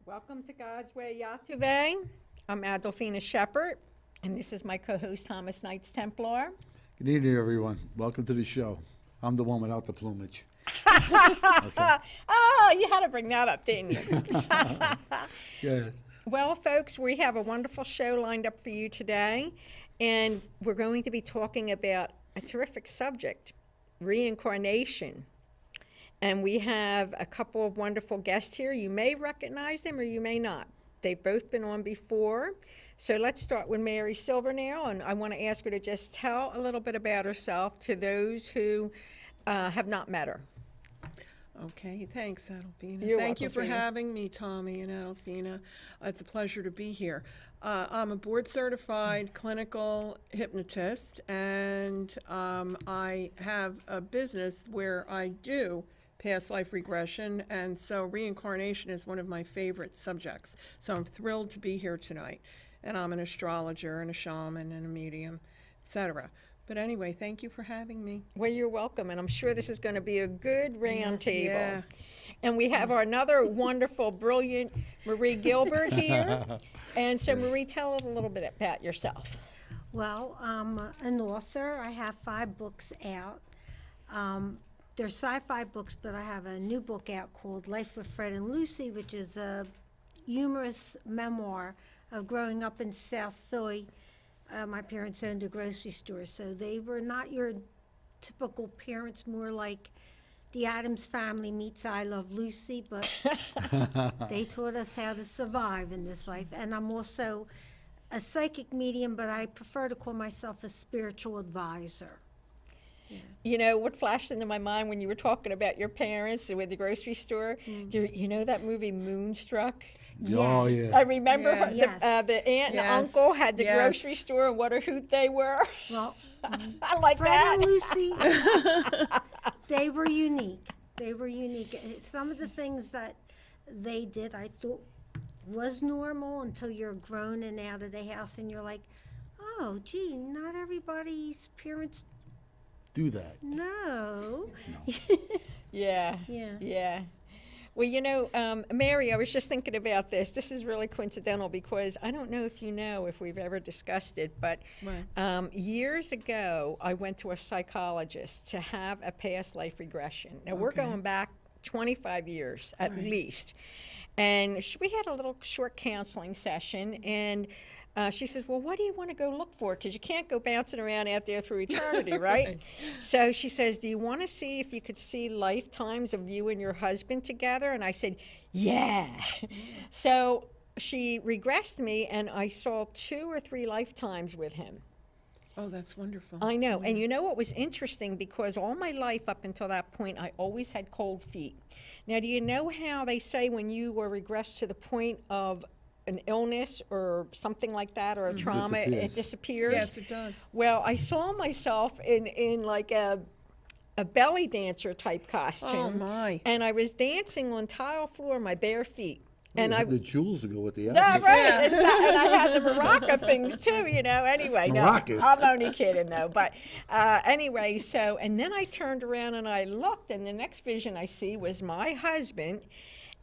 Welcome to God's Way YTVY. I'm Adolphina Shephard, and this is my co-host Thomas Knights Templar. Good evening, everyone. Welcome to the show. I'm the one without the plumage. Oh, you had to bring that up, didn't you? Yes. Well, folks, we have a wonderful show lined up for you today, and we're going to be talking about a terrific subject, reincarnation. And we have a couple of wonderful guests here. You may recognize them or you may not. They've both been on before. So let's start with Marie Silvernail, and I want to ask her to just tell a little bit about herself to those who have not met her. Okay, thanks, Adolphina. You're Thank you welcome, for sweetie. having me, Tommy and Adolphina. It's a pleasure to be here. I'm a board-certified clinical hypnotist, and I have a business where I do past life regression, and so reincarnation is one of my favorite subjects. So I'm thrilled to be here tonight. And I'm an astrologer and a shaman and a medium, etc. But anyway, thank you for having me. Well, you're welcome, and I'm sure this is going to be a good round table. Yeah. And we have our another wonderful, brilliant Marie Gilbert here. And so, Marie, tell us a little bit about yourself. Well, I'm an author. I have 5 books out. They're sci-fi books, but I have a new book out called Life with Fred and Lucy, which is a humorous memoir of growing up in South Philly. My parents owned a grocery store, so they were not your typical parents, more like the Addams Family meets I Love Lucy, but they taught us how to survive in this life. And I'm also a psychic medium, but I prefer to call myself a spiritual advisor. Yeah. You know, what flashed into my mind when you were talking about your parents with the grocery store? Do you know that movie Moonstruck? Oh, Yes. yeah. I remember Yeah. Yes. the aunt and Yes. uncle had the Yes. grocery store and what a hoot they were. Well, I like Fred that. and Lucy, they were unique. They were unique. Some of the things that they did I thought was normal until you're grown and out of the house and you're like, oh, gee, not everybody's parents Do that. know. Yeah. Yeah. Yeah. Well, you know, Mary, I was just thinking about this. This is really coincidental because I don't know if you know if we've ever discussed it, but Right. years ago, I went to a psychologist to have a past life regression. Now, we're Okay. going back 25 years at Right. least. And we had a little short counseling session, and she says, well, what do you want to go look for? Because you can't go bouncing around out there through eternity, right? Right. So she says, do you want to see if you could see lifetimes of you and your husband together? And I said, yeah. So she regressed me, and I saw 2 or 3 lifetimes with him. Oh, that's wonderful. I know. And you know what was interesting? Because all my life up until that point, I always had cold feet. Now, do you know how they say when you were regressed to the point of an illness or something like that, or a trauma, it disappears? Yes, it does. Well, I saw myself in like a belly dancer type costume. Oh, my. And I was dancing on tile floor, my bare feet. And You I have the jewels to go with the yeah, outfit. right. Yeah. And I had the maraca things too, you know. Anyway, no, Maracas. I'm only kidding though. But anyway, so and then I turned around and I looked, and the next vision I see was my husband.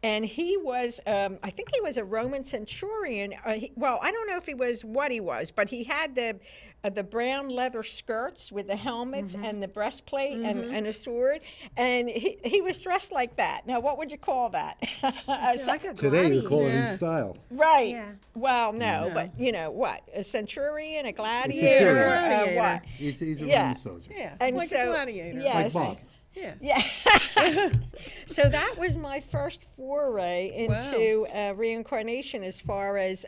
And he was, I think he was a Roman centurion. Well, I don't know if he was what he was, but he had the brown leather skirts with the helmets and the breastplate and a sword. And he was dressed like that. Now, what would you call that? It's like a Today, we call it Yeah. in style. Right. Yeah. Well, no, No. but you know what? A centurion, a gladiator, centurion. Gladiator. what? He's a Yeah. Roman soldier. Yeah, And like so- a gladiator. yes. Like Bob. Yeah. Yeah. So that was my first foray into reincarnation as far as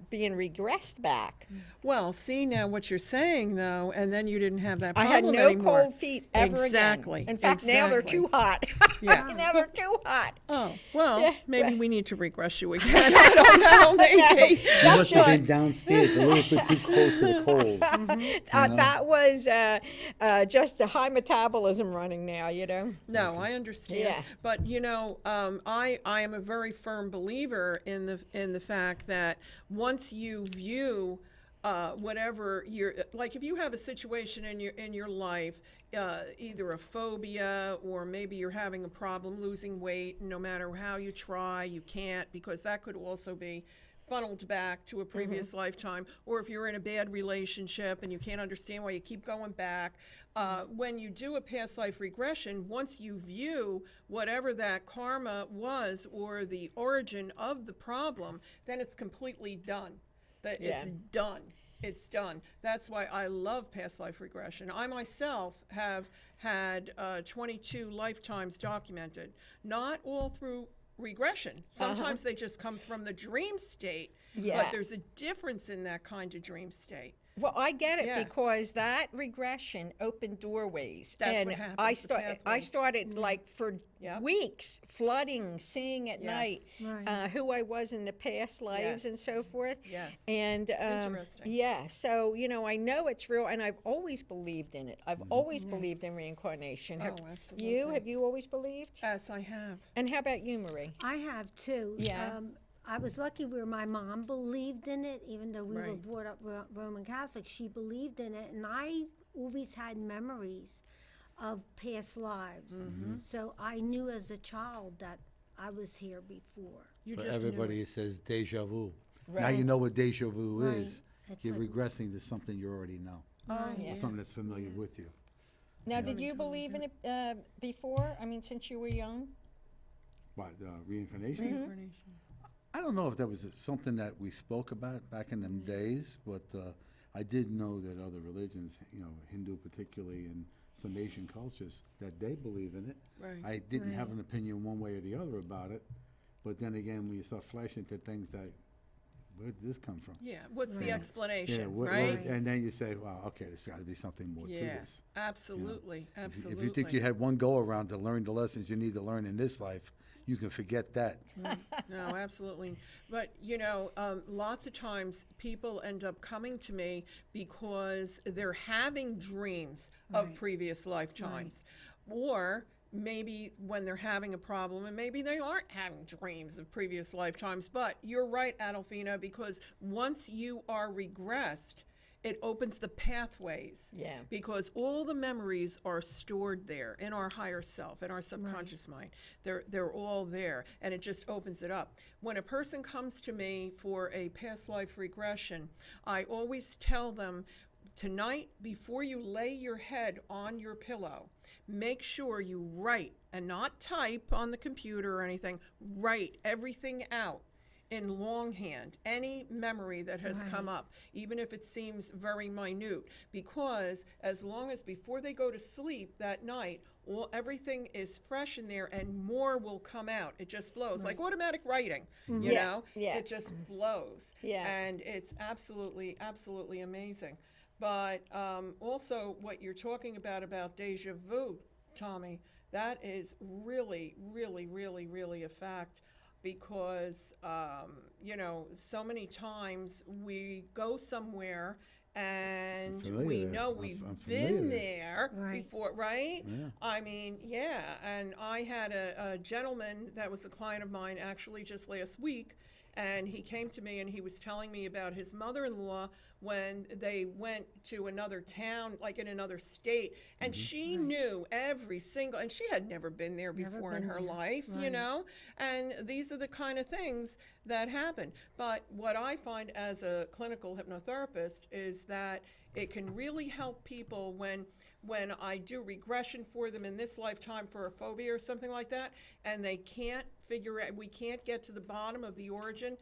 being regressed back. Well, see now what you're saying, though, and then you didn't have that I problem had no anymore. cold feet ever Exactly. again. In fact, now they're Exactly. too hot. Yeah. Now they're too hot. Oh, well, Yeah, maybe right. we need to regress you again. I don't know, maybe. You must have been downstairs a little bit too close to the coals. That was just the high metabolism running now, you know. No, I understand. Yeah. But you know, I am a very firm believer in the fact that once you view whatever you're like, if you have a situation in your life, either a phobia or maybe you're having a problem losing weight, no matter how you try, you can't, because that could also be funneled back to a previous lifetime, or if you're in a bad relationship and you can't understand why you keep going back. When you do a past life regression, once you view whatever that karma was or the origin of the problem, then it's completely done. That Yeah. it's done. It's done. That's why I love past life regression. I myself have had 22 lifetimes documented, not all through regression. Sometimes they just come from the dream state, Yeah. but there's a difference in that kind of dream state. Well, I get it Yeah. because that regression opened doorways. That's and what happens, I the started. I pathways. started like for Yep. weeks flooding, seeing at night Right. who I was in the past lives and Yes. so forth. Yes. And Interesting. yeah, so I know it's real, and I've always believed in it. I've always believed in reincarnation. Oh, Have absolutely. Have you always believed? Yes, I have. And how about you, Marie? I have too. Yeah. I was lucky where my mom believed in it, even though we were Right. brought up Roman Catholic. She believed in it, and I always had memories of past lives. So I knew as a child that I was here before. You For just knew everybody, it. it says deja vu. Now Right. you know what deja vu Right. is. It's You're like- regressing to something you already know, Oh, Yeah. or something that's familiar with you. Now, did you believe in it before? I mean, since you were young? What, reincarnation? Reincarnation. I don't know if that was something that we spoke about back in them days, but I did know that other religions, Hindu particularly, and some Asian cultures, that they believe in it. Right. I didn't have an opinion one way or the other about it, but then again, when you start flashing to things that, where did this come from? Yeah. What's the Right. explanation, what right? was- and then you say, well, okay, there's got to be something more to Yeah. this. Absolutely. If Absolutely. you think you had one go around to learn the lessons you need to learn in this life, you can forget that. No, absolutely. But, lots of times people end up coming to me because they're having dreams of previous lifetimes. Or maybe when they're having a problem, and maybe they aren't having dreams of previous lifetimes. But you're right, Adolphina, because once you are regressed, it opens the pathways. Yeah. Because all the memories are stored there in our higher self, in our subconscious mind. They're all there, and it just opens it up. When a person comes to me for a past life regression, I always tell them, tonight, before you lay your head on your pillow, make sure you write, and not type on the computer or anything, write everything out in longhand, any memory that has come up, even if it seems very minute, because as long as before they go to sleep that night, everything is fresh in there and more will come out. It just flows, like automatic writing, you Yeah, know? yeah. It just flows. Yeah. And it's absolutely, absolutely amazing. But also what you're talking about deja vu, Tommy, that is really, really, really, really a fact. Because, so many times we go somewhere and familiar we there. know I'm we've familiar been there. there Right. before, right? Yeah. I mean, yeah. And I had a gentleman that was a client of mine actually just last week, and he came to me and he was telling me about his mother-in-law when they went to another town, like in another state, and she knew every single, and she had never been there before in been her there. life, and these are the kind of things that happen. But what I find as a clinical hypnotherapist is that it can really help people when I do regression for them in this lifetime for a phobia or something like that, and they can't figure out, we can't get to the bottom of the origin.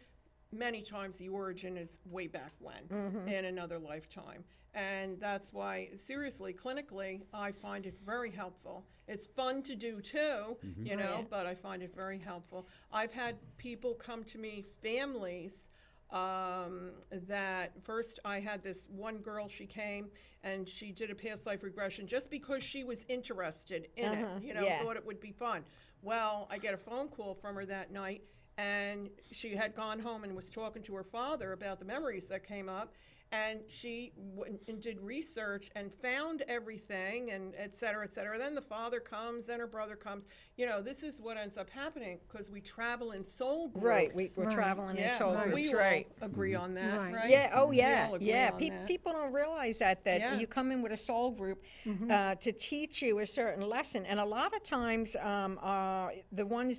Many times the origin is way back when, in another lifetime. And that's why, seriously, clinically, I find it very helpful. It's fun to do too, Yeah. but I find it very helpful. I've had people come to me, families, that first I had this one girl, she came and she did a past life regression just because she was interested in it, yeah. thought it would be fun. Well, I get a phone call from her that night, and she had gone home and was talking to her father about the memories that came up, and she went and did research and found everything, and et cetera, et cetera. Then the father comes, then her brother comes. You know, this is what ends up happening because we travel in soul groups. Right, we're Right. traveling in Yeah, soul well, groups, we right. all agree on that, Right. right? Yeah, oh We yeah, all agree yeah. on that. People don't realize that Yeah. you come in with a soul group to teach you a certain lesson, and a lot of times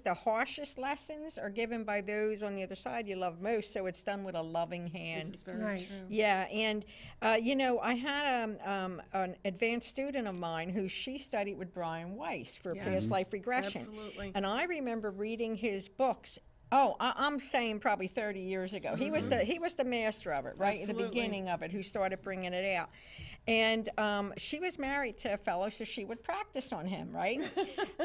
the harshest lessons are given by those on the other side you love most. So it's done with a loving hand. This is very Right. true. Yeah, and you know, I had an advanced student of mine who she studied with Brian Weiss for Yes. past life regression. Absolutely. And I remember reading his books. Oh, I'm saying probably 30 years ago. He was the master of it, right? At the Absolutely. beginning of it, who started bringing it out. And she was married to a fellow, so she would practice on him, right?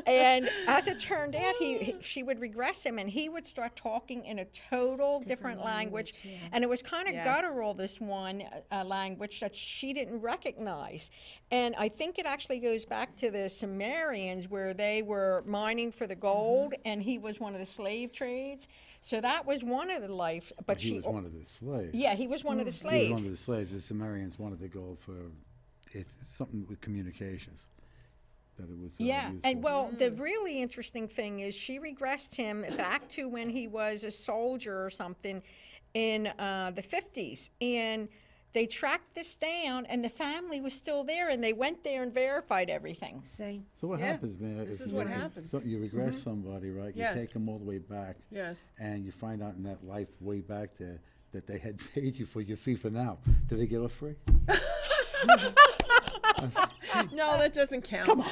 And as it turned out, she would regress him, and he would start talking in a total different language. And it was kind of Yes. guttural, this one language that she didn't recognize. And I think it actually goes back to the Sumerians, where they were mining for the gold, and he was one of the slave trades. So that was one of the life. But He she, was one of the slaves. yeah, he was one of the He was slaves. one of the slaves. The Sumerians wanted the gold for something with communications. That it was. Yeah, useful. and well, the really interesting thing is she regressed him back to when he was a soldier or something in the 50s. And they tracked this down, and the family was still there, and they went there and verified everything. See, So what Yeah, happens, man? this if is you- what happens. So you regress somebody, right? Yes. You take them all the way back, Yes. and you find out in that life way back there that they had paid you for your fee for now. Did they get off free? No, that doesn't count. Come on.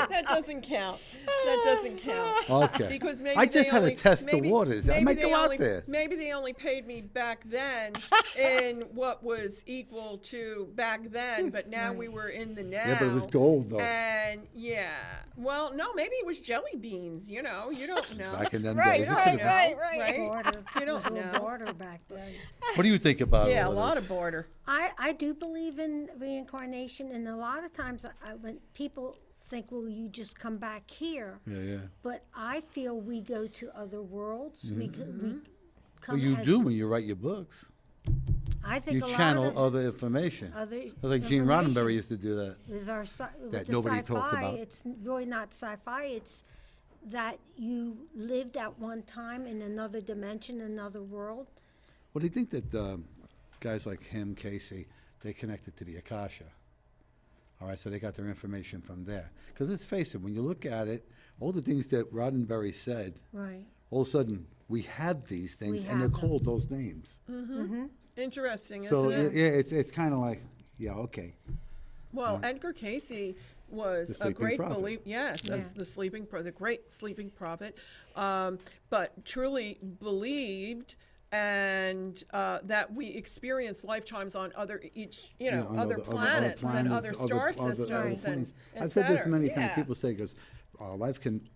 That doesn't count. That doesn't count. Okay. Because maybe I just they had only, to test maybe, the waters. I maybe might they go out only, there. Maybe they only paid me back then in what was equal to back then, but now we were in the now. Yeah, but it was gold, though. And yeah, well, no, maybe it was jelly beans. You know, you don't know. Back in them Right, days. it right, could've been. right. barter. You don't There was a know. barter back then. What do you think about Yeah, a all lot this? of border. I do believe in reincarnation, and a lot of times when people think, well, you just come back here, Yeah, yeah. but I feel we go to other worlds. We come Well, you as- do when you write your books. I think You a lot channel of other information. other Like Gene information Roddenberry used to do that. with our with that the nobody sci-fi, talked about. It's really not sci-fi. It's that you lived at one time in another dimension, another world. Well, do you think that guys like him, Casey, they connected to the Akasha? All right, so they got their information from there. Because let's face it, when you look at it, all the things that Roddenberry said, Right. all of a sudden we have these things, We and they're have them. called those names. Interesting, So isn't it? yeah, it's kind of like, yeah, okay. Well, Edgar Casey was The a sleeping great prophet. believer. Yes, as the great sleeping prophet, but truly believed and that we experience lifetimes on other on other planets and other star systems planets. and I've said this etc. many times. Yeah. People say, because life can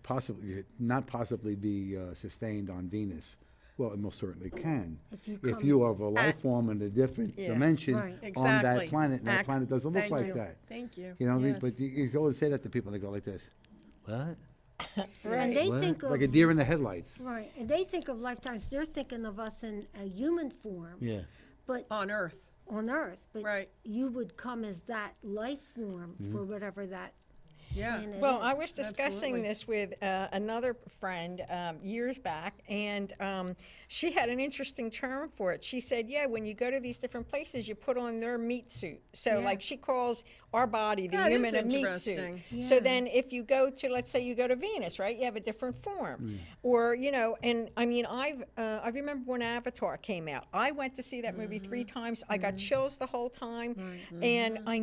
not possibly be sustained on Venus. Well, it most certainly can. If you are of a life form in a different Yeah. dimension Right. on that Exactly. planet, and that Ax- planet doesn't look thank like you. that. Thank you. You know what I mean? Yes. But you go and say that to people, and they go like this. What? And they What? think of Like a deer in the headlights. right, and they think of lifetimes. They're thinking of us in a human form, Yeah. but On Earth. on Earth. But Right. you would come as that life form Mm-hmm. for whatever that Yeah. planet Well, is. I was discussing Absolutely. this with another friend years back, and she had an interesting term for it. She said, yeah, when you go to these different places, you put on their meat suit. So, Yeah. like, she calls our body, the That is human, a meat suit. interesting. So Yeah. then if you go to, let's say you go to Venus, right, you have a different form. Or, you know, and I mean, I remember when Avatar came out. I went to see that movie 3 times. I got chills the whole time. And I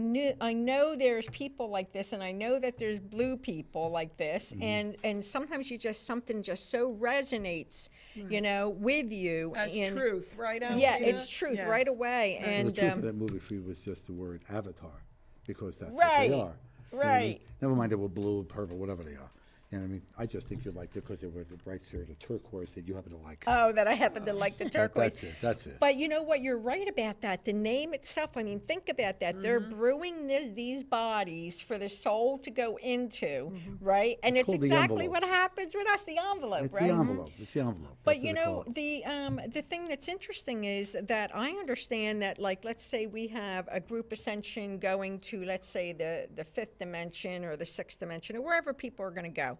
know there's people like this, and I know that there's blue people like this. And sometimes something just so resonates, you know, with you. As and truth, right? Yeah, Alfina? it's truth Yes. right away. Well, the And truth of that movie for you was just the word avatar, because that's what Right, they are. You know what I mean? right. Never mind they were blue, purple, whatever they are. You know what I mean? I just think you liked it because they were the bright sort of turquoise that you happen to like. Oh, that I happen to like the turquoise. That's it. But you know what? You're right about that. The name itself, I mean, think about that. They're brewing these bodies for the soul to go into, right? And it's called the exactly envelope. what happens with us, the envelope, It's right? the envelope. It's the envelope. But That's what you they know, call it. the thing that's interesting is that I understand that, like, let's say we have a group ascension going to, let's say, the fifth dimension or the sixth dimension or wherever people are going to go.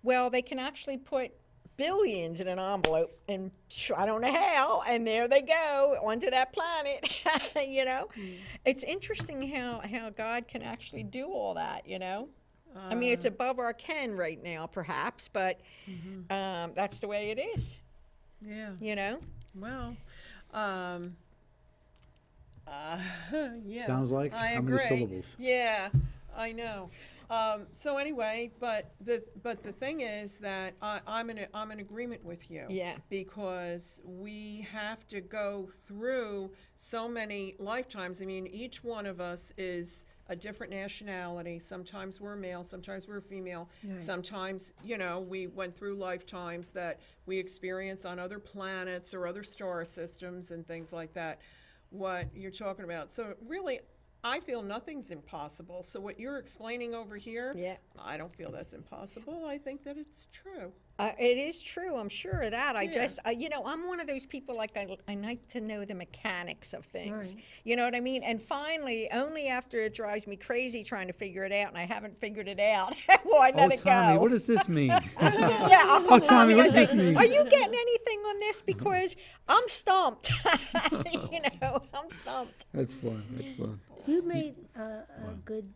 Well, they can actually put billions in an envelope, and I don't know how, and there they go onto that planet. You know, it's interesting how God can actually do all that. You know, I mean, it's above our ken right now, perhaps, but that's the way it is. Yeah. You know. Well, yeah. Sounds like? I How agree. many syllables? Yeah, I know. So anyway, but the thing is that I'm in agreement with you. Yeah. Because we have to go through so many lifetimes. I mean, each one of us is a different nationality. Sometimes we're male, sometimes we're female. Right. Sometimes, you know, we went through lifetimes that we experience on other planets or other star systems and things like that. What you're talking about. So really, I feel nothing's impossible. So what you're explaining over here, Yeah. I don't feel that's impossible. I think that it's true. It is true. I'm sure of that. I Yeah. just, you know, I'm one of those people, like, I like to know the mechanics of things. Right. You know what I mean? And finally, only after it drives me crazy trying to figure it out, and I haven't figured it out, will I let it Tommy, go. what does this mean? Yeah, I'll call Tommy, what and does this say, mean? are you getting anything on this? Because I'm stumped. You know, I'm stumped. That's fun. That's fun. You made a good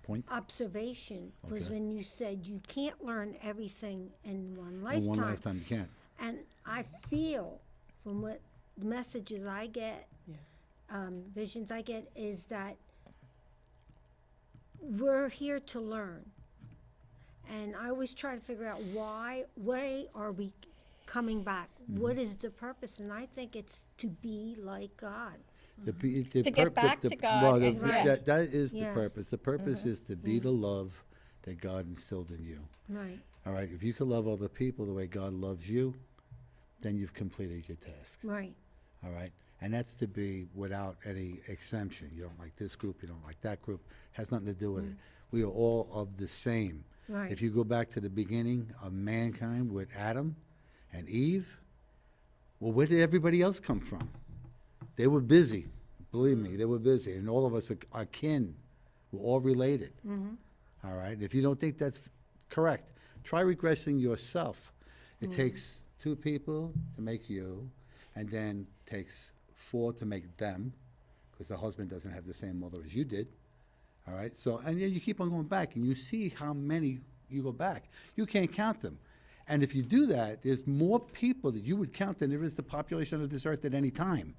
Point. observation, was Okay. when you said you can't learn everything in one In lifetime. one lifetime, you can't. And I feel from what messages I get, Yes. visions I get, is that we're here to learn. And I always try to figure out why are we coming back? What is the purpose? And I think it's to be like God. To get back to God Well, and- yeah. that is the Yeah. purpose. The purpose is to be the love that God instilled in you. Right. All right? If you can love other people the way God loves you, then you've completed your task. Right. All right? And that's to be without any exemption. You don't like this group, you don't like that group. Has nothing to do with it. We are all of the same. Right. If you go back to the beginning of mankind with Adam and Eve, well, where did everybody else come from? They were busy. Believe me, they were busy. And all of us are kin. We're all related. All right? If you don't think that's correct, try regressing yourself. It takes two people to make you, and then takes four to make them, because the husband doesn't have the same mother as you did. All right? So, and then you keep on going back, and you see how many you go back. You can't count them. And if you do that, there's more people that you would count than there is the population of this earth at any time.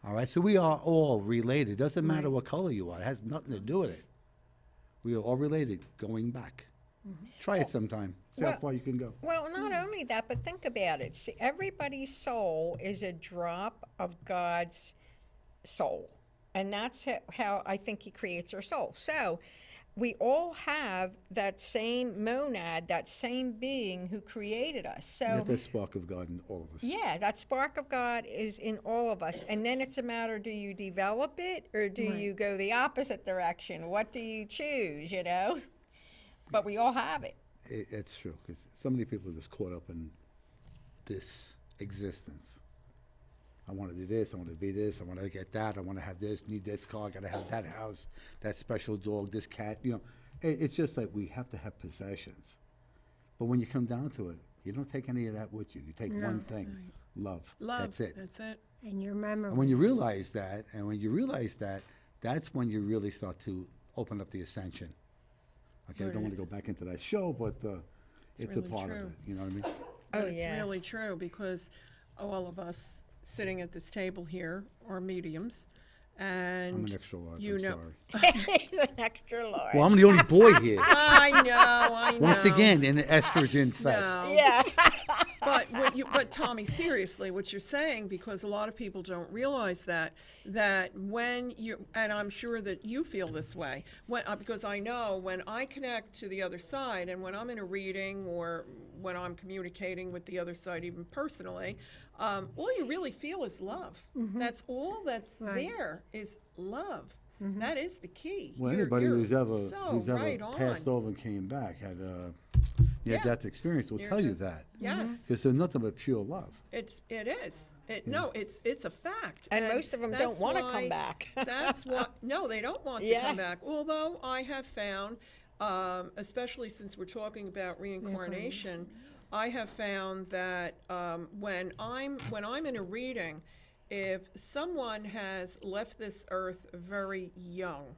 All right? So we are all related. Doesn't matter what color you are. It has nothing to do with it. We are all related going back. Try it sometime. See how Well- far you can go. Well, not only that, but think about it. See, everybody's soul is a drop of God's soul. And that's how I think he creates our soul. So we all have that same monad, that same being who created us. You So have that spark of God in all of us. yeah, that spark of God is in all of us. And then it's a matter, do you develop it or do you go the opposite direction? What do you choose, you know? But we all have it. It's true, because so many people are just caught up in this existence. I want to do this, I want to be this, I want to get that, I want to have this, need this car, I got to have that house, that special dog, this cat, you know. It's just like we have to have possessions. But when you come down to it, you don't take any of that with you. You take one thing, love. Love. That's it. That's it. And your memory. And when you realize that, that's when you really start to open up the ascension. Okay, I don't want to go back into that show, but it's a really part true. of it. You know what I mean? But Oh, it's yeah. really true because all of us sitting at this table here are mediums. And I'm an extra large. you I'm know- sorry. He's an extra large. Well, I'm the only boy here. I know. Once again, in an estrogen fest. No. Yeah. But Tommy, seriously, what you're saying, because a lot of people don't realize that when you, and I'm sure that you feel this way, because I know when I connect to the other side, and when I'm in a reading or when I'm communicating with the other side, even personally, all you really feel is love. That's all that's there is love. That is the key. Well, You're- anybody you're who's ever so right passed on. over and came back had Yeah. that experience will You're tell you just- that. Yes, Because there's nothing but pure love. it is. No, it's a fact. And most of them don't that's want to why- come back. That's what, no, they don't want to Yeah. come back. Although I have found, especially since we're talking about reincarnation, I have found that when I'm in a reading, if someone has left this earth very young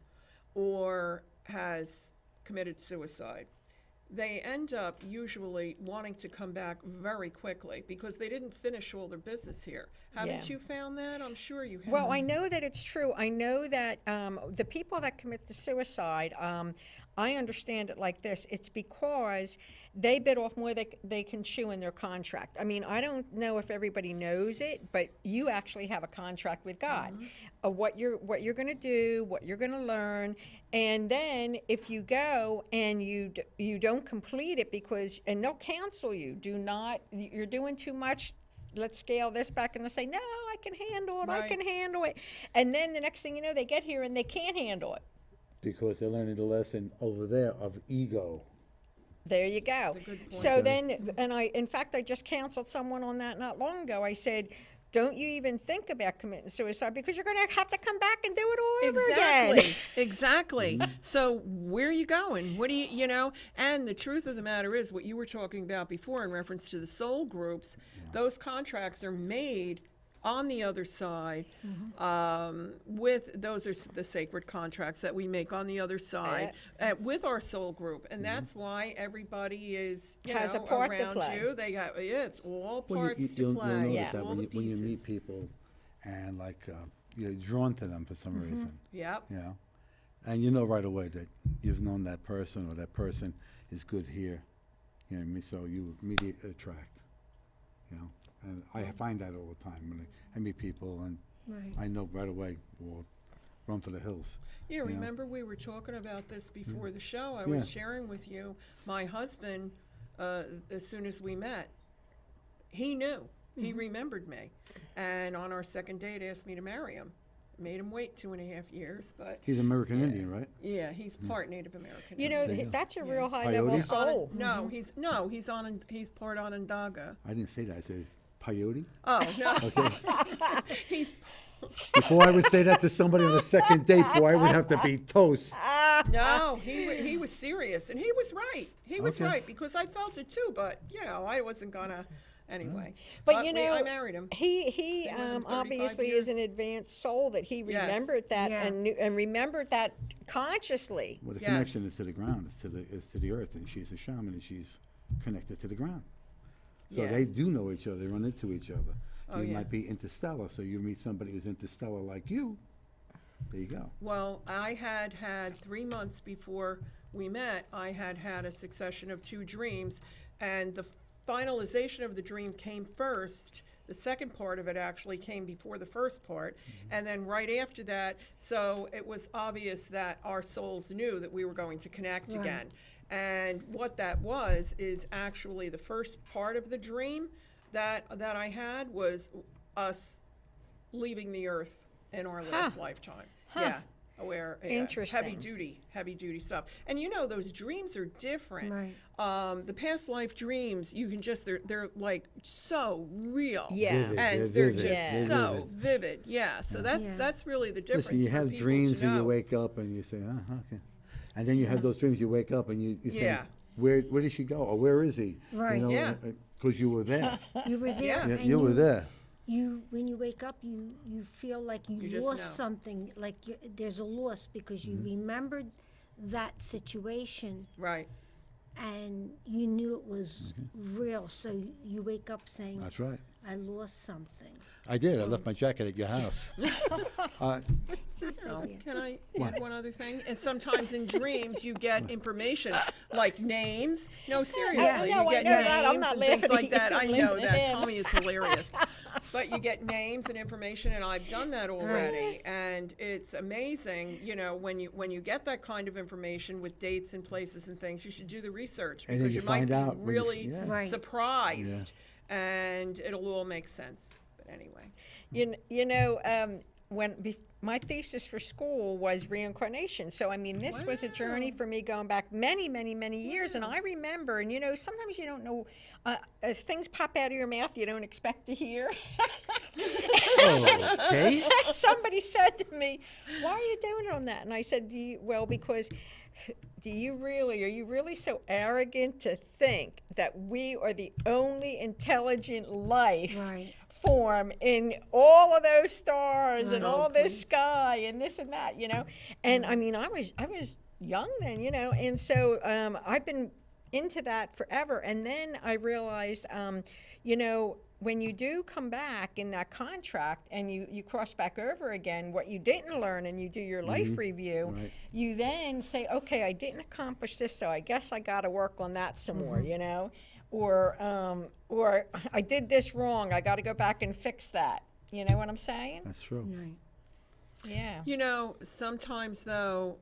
or has committed suicide, they end up usually wanting to come back very quickly because they didn't finish all their business here. Haven't Yeah. you found that? I'm sure you have. Well, I know that it's true. I know that the people that commit the suicide, I understand it like this. It's because they bit off more they can chew in their contract. I mean, I don't know if everybody knows it, but you actually have a contract with God of what you're going to do, what you're going to learn, and then if you go and you don't complete it and they'll cancel you. You're doing too much. Let's scale this back, and they'll say, no, I can handle it, I Right. can handle it. And then the next thing you know, they get here and they can't handle it. Because they're learning the lesson over there of ego. There you go. That's a good point. So then, in fact, I just counseled someone on that not long ago. I said, don't you even think about committing suicide because you're going to have to come back and do it all over again. Exactly. So where are you going? What do you know? And the truth of the matter is what you were talking about before in reference to the soul groups, those contracts are made on the other side with those are the sacred contracts that we make on the other side with our soul group, and that's why everybody is Has a part to around play. you. They got it's all Well, parts to you'll play. notice Yeah. that all when the you meet pieces. people and you're drawn to them for some reason, Yep. you know, and you know right away that you've known that person or that person is good here, you know what I mean? So you immediately attract, you know, and I find that all the time when I meet people and I know right away, we'll run for the hills. Yeah, know? remember we were talking about this before the show. I was Yeah. sharing with you my husband, as soon as we met, he knew. He remembered me. And on our second date asked me to marry him. Made him wait 2.5 years, but He's American Indian, right? yeah, he's part Native American. You know, There you go. that's a Yeah. real high-level Coyote? soul. He's part Onondaga. I didn't say that. I said peyote. Oh, no. Okay. He's Before I would say that to somebody on a second date, boy, I would have to be toast. no, he was serious, and he was right. He was Okay. right because I felt it too, but I wasn't gonna anyway. But you I know, married him. he Been with him 35 obviously is an years. advanced soul that he Yes. remembered that Yeah. and remembered that consciously. Well, the Yes. connection is to the ground, is to the earth, and she's a shaman, and she's connected to the ground. So Yeah. they do know each other. They run into each other. Oh, You yeah. might be interstellar, so you meet somebody who's interstellar like you. There you go. Well, I had 3 months before we met, I had a succession of 2 dreams, and the finalization of the dream came first. The second part of it actually came before the first part, and then right after that, so it was obvious that our souls knew that we were going to connect again. And what that was is actually the first part of the dream that I had was us leaving the earth in our last lifetime. Yeah, where Interesting. heavy duty stuff. And those dreams are different. Right. The past life dreams, you can just they're like so real. Yeah. Vivid. And They're they're vivid. just They're so vivid. Yeah. So that's really the difference. Listen, you for have people dreams to and you know. wake up and you say, okay. And then you have those dreams, you wake up and you say, Yeah. where did she go? Or where is he? Right. Yeah. Because you were there. You were there. Yeah. and You were there. When you wake up, you feel like you You just lost know. something, like there's a loss because you remembered that situation Right. and you knew it was real. So you wake up saying, That's right. I lost something. I did. I left my jacket at your house. So, idea. can I add one other thing? And sometimes in dreams, you get information like names. No, seriously, know, you I get know that. I'm names not and things laughing like at that. you. I I'm know laughing at that. him. Tommy is hilarious. But you get names and information, and I've done that already. And it's amazing, you know, when you get that kind of information with dates and places and things, you should do the research And then because you you might find be out when you- really yeah. Right. surprised, and it'll all make sense. But anyway. You know, my thesis for school was reincarnation. So, I mean, this was a journey for me going back many, many, many years. And I remember, and you know, sometimes you don't know, as things pop out of your mouth you don't expect to hear. Okay. Somebody said to me, "Why are you doing it on that?" And I said, well, because are you really so arrogant to think that we are the only intelligent life Right. form in all of those stars and Right. all Oh, this please. sky and this and that, you know? And I mean, I was young then, you know, and so I've been into that forever. And then I realized, you know, when you do come back in that contract and you cross back over again what you didn't learn and you do your life review, Right. you then say, okay, I didn't accomplish this, so I guess I got to work on that some more, you know? Or I did this wrong, I got to go back and fix that. You know what I'm saying? That's true. Right. Yeah. You know, sometimes though,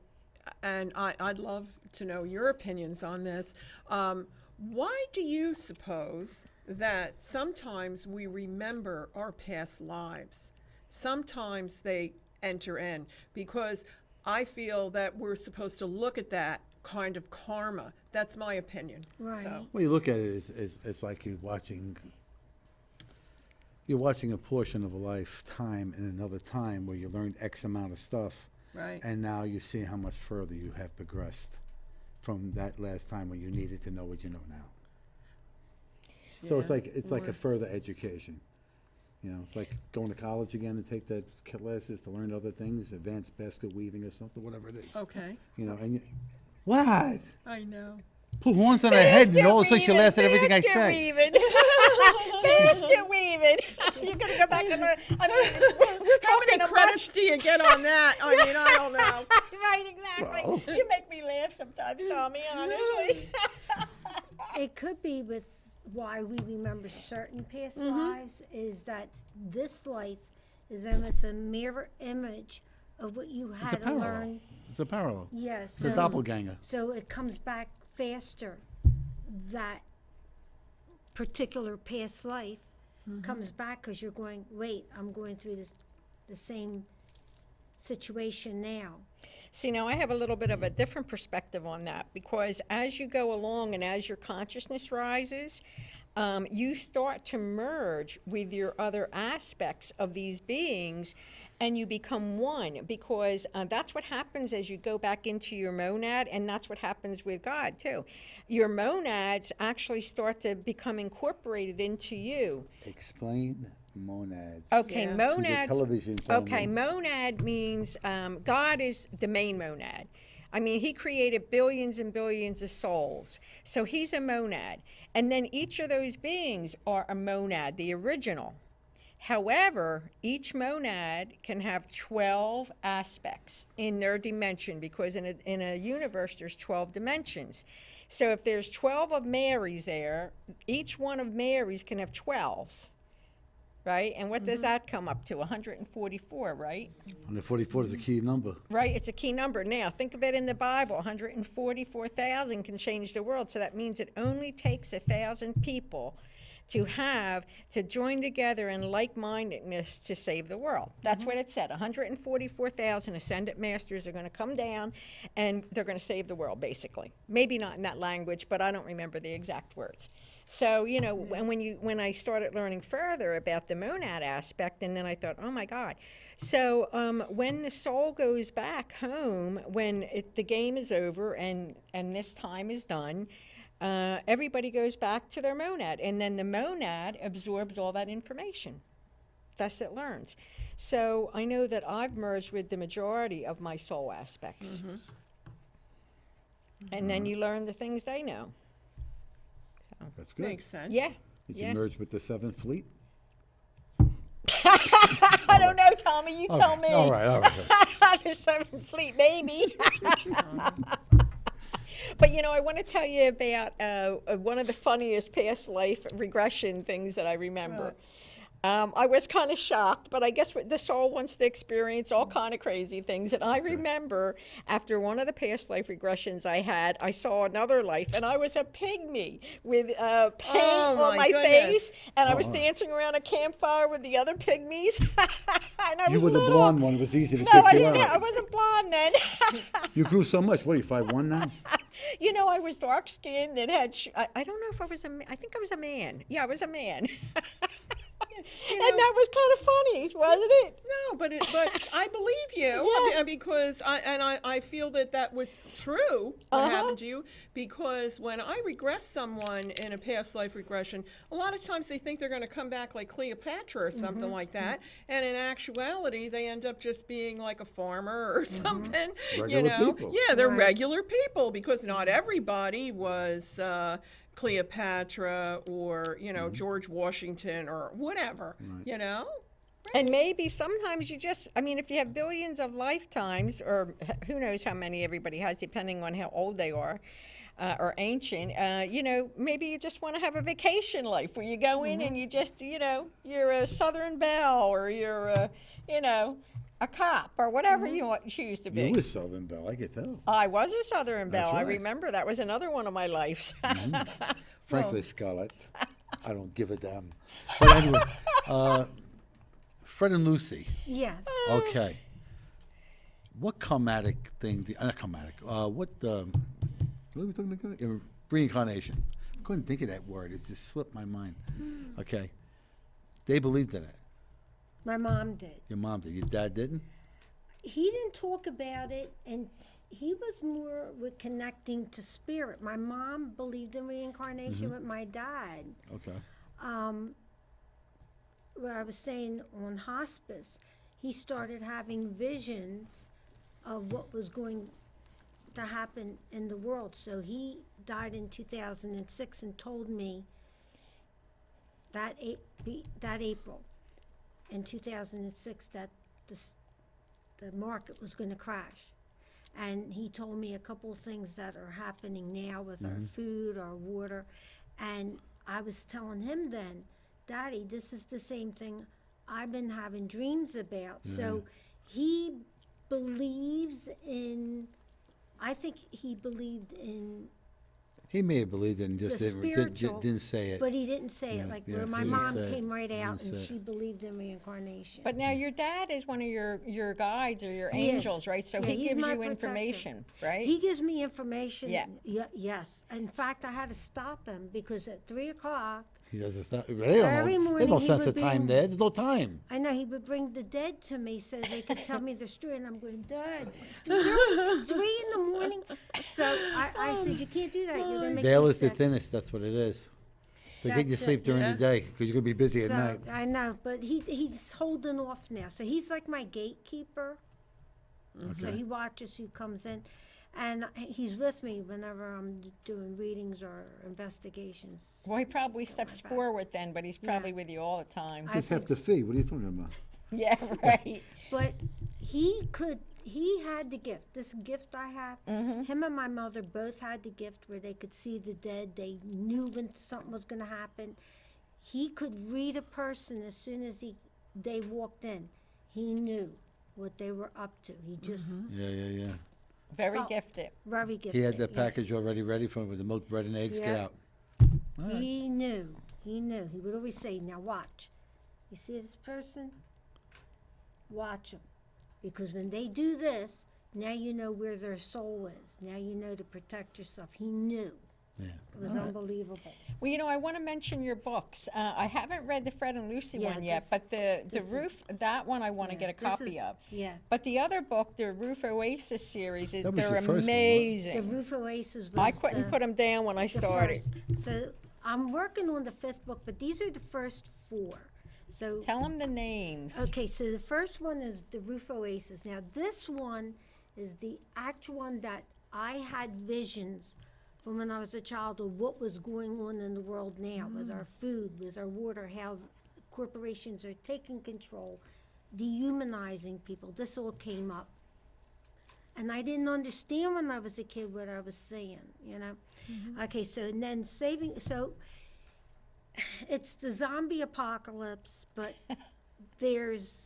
and I'd love to know your opinions on this, why do you suppose that sometimes we remember our past lives? Sometimes they enter in, because I feel that we're supposed to look at that kind of karma. That's my opinion. Right. So, Well, you look at it, it's like you're watching a portion of a lifetime in another time where you learned X amount of stuff, right. and now you see how much further you have progressed from that last time when you needed to know what you know now. So it's Yeah. like a further education. You know, it's like going to college again and take that classes to learn other things, advanced basket weaving or something, whatever it is. Okay. You know, and what? I know. Put horns on her head and all of a sudden she laughs at everything I Basket say. weaving. Basket weaving. You're going to go back and learn. I mean, we're How talking many a credits much. do you get on that? I mean, I don't know. Right, exactly. Well. You make me laugh sometimes, Tommy, honestly. It could be with why we remember certain past lives is that this life is almost a mirror image of what you It's had a to parallel. learn. It's a parallel. Yes. It's a doppelganger. So it comes back faster. That particular past life comes back because you're going, wait, I'm going through the same situation now. See, now I have a little bit of a different perspective on that, because as you go along and as your consciousness rises, you start to merge with your other aspects of these beings and you become one, because that's what happens as you go back into your monad, and that's what happens with God too. Your monads actually start to become incorporated into you. Explain monads. Okay, Yeah. You get monads. television telling Okay, me. monad means God is the main monad. I mean, he created billions and billions of souls. So he's a monad. And then each of those beings are a monad, the original. However, each monad can have 12 aspects in their dimension, because in a universe there's 12 dimensions. So if there's 12 of Marys there, each one of Marys can have 12. Right? And what does that come up to? 144, right? 144 is a key number. Right? It's a key number. Now, think of it in the Bible. 144,000 can change the world. So that means it only takes 1,000 people to join together in like-mindedness to save the world. That's what it said. 144,000 ascended masters are going to come down and they're going to save the world, basically. Maybe not in that language, but I don't remember the exact words. So, you know, when I started learning further about the monad aspect, and then I thought, oh my God. So when the soul goes back home, when the game is over and this time is done, everybody goes back to their monad, and then the monad absorbs all that information. Thus it learns. So I know that I've merged with the majority of my soul aspects. And then you learn the things they know. That's good. Makes sense. Yeah. Did yeah. you merge with the 7th Fleet? I don't know, Tommy. You tell me. All right, all right. The 7th Fleet, maybe. But I want to tell you about one of the funniest past life regression things that I remember. I was kind of shocked, but I guess the soul wants to experience all kind of crazy things. And I remember after one of the past life regressions I had, I saw another life, and I was a pygmy with paint on my face, and I was dancing around a campfire with the other pygmies. And I You was were the little. blonde one. It was easy to No, pick I you didn't. out. I wasn't blonde then. You grew so much. What are you, 5'1" now? I was dark skinned and had. I don't know if I was a. I think I was a man. Yeah, I was a man. And that was kind of funny, wasn't it? No, but I believe you because I feel that was true what happened to you, because when I regress someone in a past life regression, a lot of times they think they're going to come back like Cleopatra or something like that, and in actuality they end up just being like a farmer or something. Regular people. Yeah, they're regular people, because not everybody was Cleopatra or George Washington or whatever, And maybe sometimes you just, if you have billions of lifetimes, or who knows how many everybody has, depending on how old they are, or ancient, maybe you just want to have a vacation life where you go in and you just, you're a Southern Belle, or you're a cop, or whatever you choose to be. You were Southern Belle, I could tell. I was a Southern Belle. I right. remember that was another one of my lives. Frankly, Scarlett, I don't give a damn. But anyway, Fred and Lucy. Yes. Okay. What karmatic thing? Not karmatic. What are we talking about? Reincarnation. I couldn't think of that word. It just slipped my mind. Okay. They believed in it. My mom did. Your mom did. Your dad didn't? He didn't talk about it, and he was more with connecting to spirit. My mom believed in reincarnation with my dad. Okay. Where I was saying on hospice, he started having visions of what was going to happen in the world. So he died in 2006 and told me that April in 2006 that the market was going to crash. And he told me a couple of things that are happening now with our food, our water. And I was telling him then, Daddy, this is the same thing I've been having dreams about. So he believes in, I think he believed in He may have believed it and just the spiritual, didn't say it. but he didn't say Yeah, it. Like yeah, where my he didn't mom say it. came right He out didn't and say she it. believed in reincarnation. But now your dad is one of your guides or your He is. angels, right? So Yeah, he he's gives my you protector. information, right? He gives me information. Yeah. Yes. In fact, I had to stop him because at 3 o'clock, He doesn't stop. They don't Every know. morning There's no he sense would of time be- there. There's no time. I know he would bring the dead to me so they could tell me the story, and I'm going, Dad, 3 in the morning. So I said, you can't do that. You're gonna make Veil me is the sick." thinnest. That's what it is. So get your That's it, sleep during the day because you're gonna be busy at So night. I know, but he's holding off now. So he's like my gatekeeper. So he watches who comes in, and he's with me whenever I'm doing readings or investigations. Well, he probably steps forward then, but he's probably with you all the time. I Just have think to fee. What are you talking about? Yeah, right. But he had the gift. This gift I have, him and my mother both had the gift where they could see the dead. They knew when something was going to happen. He could read a person as soon as they walked in. He knew what they were up to. He just Yeah. Very Well, gifted. very gifted. He had the yeah. package already ready for him with the milk, bread, and eggs. Get Yeah. out. All right. He knew. He knew. He would always say, "Now watch. You see this person? Watch them, because when they do this, now you know where their soul is. Now you know to protect yourself." He knew. Yeah. It was unbelievable. Well, I want to mention your books. I haven't read the Fred and Lucy Yeah, one yet, this- but the this is- roof, that one I want to Yeah, get a this copy is- of. Yeah. But the other book, the Roof Oasis series, That was they're your first one, right? The amazing. Roof Oasis was I couldn't the- put them down when I the started. first. So I'm working on the 5th book, but these are the first 4. So Tell them the names. okay, so the first one is the Roof Oasis. Now this one is the actual one that I had visions from when I was a child of what was going on in the world now with our food, with our water, how corporations are taking control, dehumanizing people. This all came up. And I didn't understand when I was a kid what I was saying, you know? Okay, so and then so it's the zombie apocalypse, but there's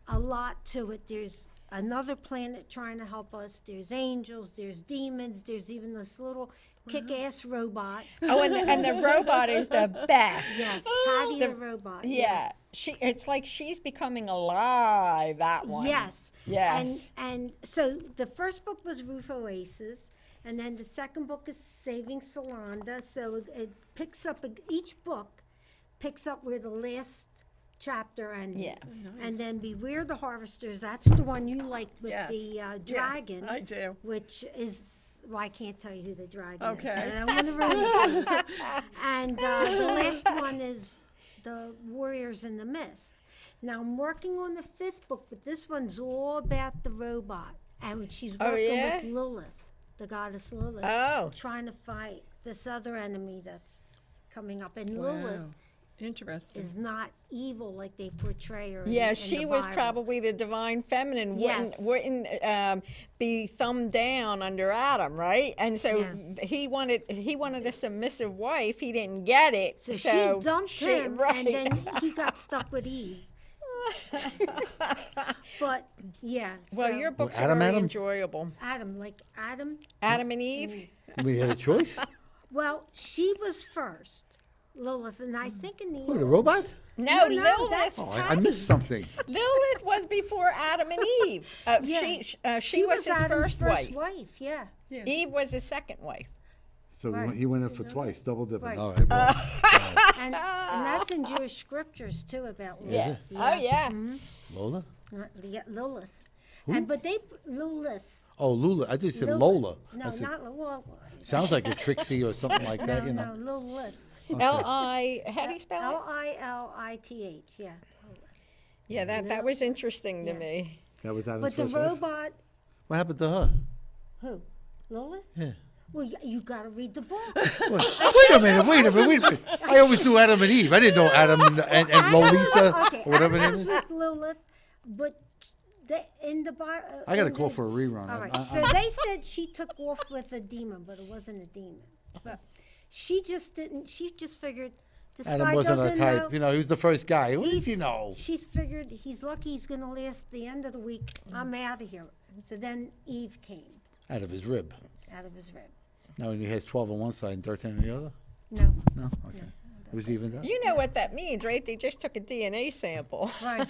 a lot to it. There's another planet trying to help us. There's angels, there's demons, there's even this little kick-ass robot. Oh, and the robot is the best. Yes, Patty the robot. Yeah, it's like she's becoming alive, that one. Yes. Yes. And so the first book was Roof Oasis, and then the second book is Saving Solanda. So it picks up, each book picks up where the last chapter ended. Yeah. And then Beware the Harvesters, that's the one you like with Yes. the dragon. Yes, I do. Which is, well, I can't tell you who the dragon Okay. is. I don't want to ruin it. And the last one is The Warriors in the Mist. Now, I'm working on the fifth book, but this one's all about the robot. And she's Oh, working yeah? with Lilith, the goddess Lilith, Oh. trying to fight this other enemy that's coming up. And Wow. Lilith Interesting. is not evil like they portray her. Yeah, in she the was Bible. probably the divine feminine. Yes. Wouldn't be thumbed down under Adam, right? And so Yeah. he wanted a submissive wife. He didn't get it. So she dumped him, right. and then he got stuck with Eve. But yeah. Well, so your books Adam, are very Adam? enjoyable. Adam, like Adam. Adam and Eve. We had a choice? Well, she was first, Lilith, and I think in the Who, the robot? No, No, Lilith. that's- Oh, I missed something. Lilith was before Adam and Eve. Yeah. She was his Adam's first wife. Yeah. Yeah. Eve was his second wife. So Right. he went in for twice, double dipping. Right. All right, well, And that's in Jewish scriptures too about Lilith. Yeah. Oh yeah. Lola? Lilith. And but Lilith. Oh, Lula. I thought you said Lilith. Lola. No, I said, not well, sounds like a Trixie or something like that, no, you know. no, Lilith. L-I. How do you spell it? Lilith. Yeah. Yeah, that was interesting to Yeah. me. That was Adam's But the first wife? robot, What happened to her? who? Lilith? Yeah. Well, you got to read the book. Wait a minute. I always knew Adam and Eve. I didn't know Adam and Lolita, Okay, or whatever Adam it was is. with Lilith, but in the Bible. I got to call for a rerun. All right. I- So they said she took off with a demon, but it wasn't a demon. But she just didn't. She just figured this Adam guy wasn't doesn't a type. know. You know, he was the first guy. What did He's- you know? She figured he's lucky he's going to last the end of the week. I'm out of here. So then Eve came Out of his rib. out of his rib. No, he has 12 on one side and 13 on the other? No. No? Okay. It was even that? You know what that means, right? They just took a DNA sample, Right.